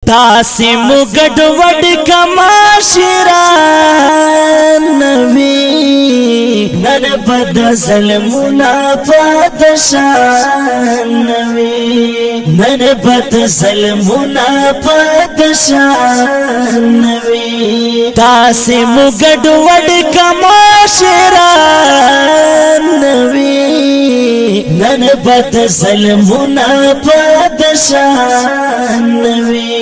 تاسی مگڑ وڈ کماشران نوی نن بد ظلمنا پادشان نوی نن بد ظلمنا پادشان نوی تاسی مگڑ وڈ کماشران نوی نن بد ظلمنا پادشان نوی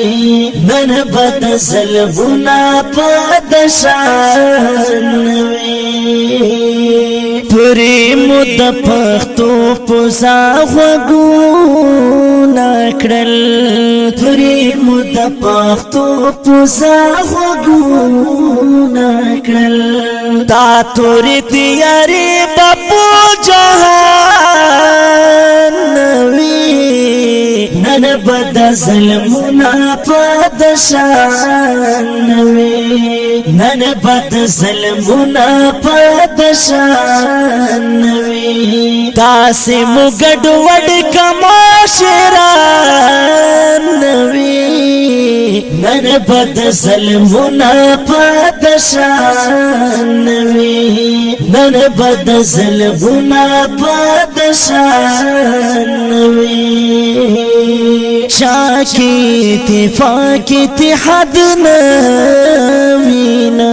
نن بد ظلمنا پادشان نوی پوری مد پختو پوزا غوگونا کرل پوری مد پختو پوزا غوگونا کرل تا توری تیاری بپو جہان نوی نن بد ظلمنا پادشان نوی نن بد ظلمنا پادشان نوی تاسی مگڑ وڈ کماشران نوی نن بد ظلمنا پادشان نوی نن بد ظلمنا پادشان نوی شاکی اتفاق اتحاد نوینا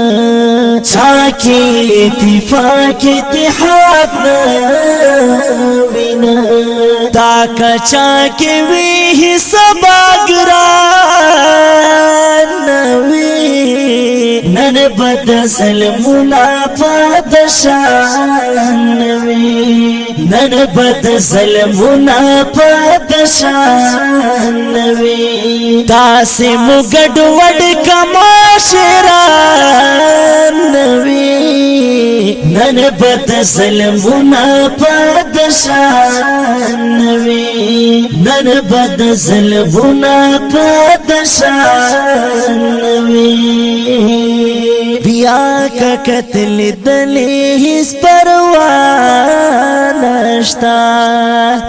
شاکی اتفاق اتحاد نوینا تاکا چاکی وی سباگران نوی نن بد ظلمنا پادشان نوی نن بد ظلمنا پادشان نوی تاسی مگڑ وڈ کماشران نوی نن بد ظلمنا پادشان نوی نن بد ظلمنا پادشان نوی بیا کا قتل دلی ہس پروان نشتا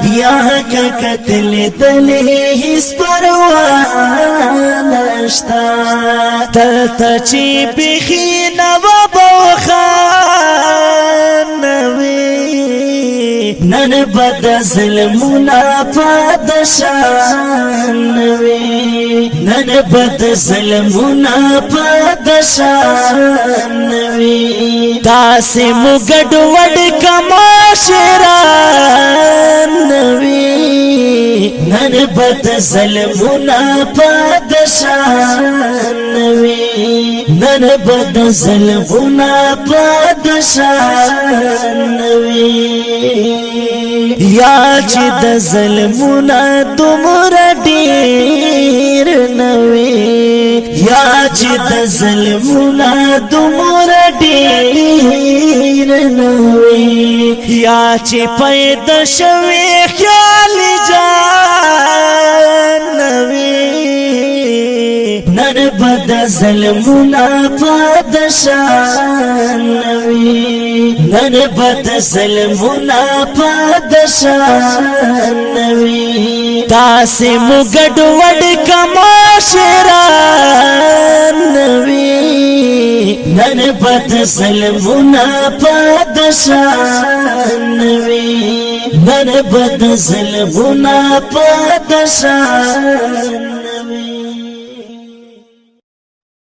بیا کا قتل دلی ہس پروان نشتا تلتا چی بخی نوا بوخان نوی نن بد ظلمنا پادشان نوی نن بد ظلمنا پادشان نوی تاسی مگڑ وڈ کماشران نوی نن بد ظلمنا پادشان نوی نن بد ظلمنا پادشان نوی یا چې د ظلمنا دومره ډیر نوی یا چې د ظلمنا دومره ډیر نوی یا چې پیدا شوی خیال جان نوی نن بد ظلمنا پادشان نوی نن بد ظلمنا پادشان نوی تاسی مگڑ وڈ کماشران نوی نن بد ظلمنا پادشان نوی نن بد ظلمنا پادشان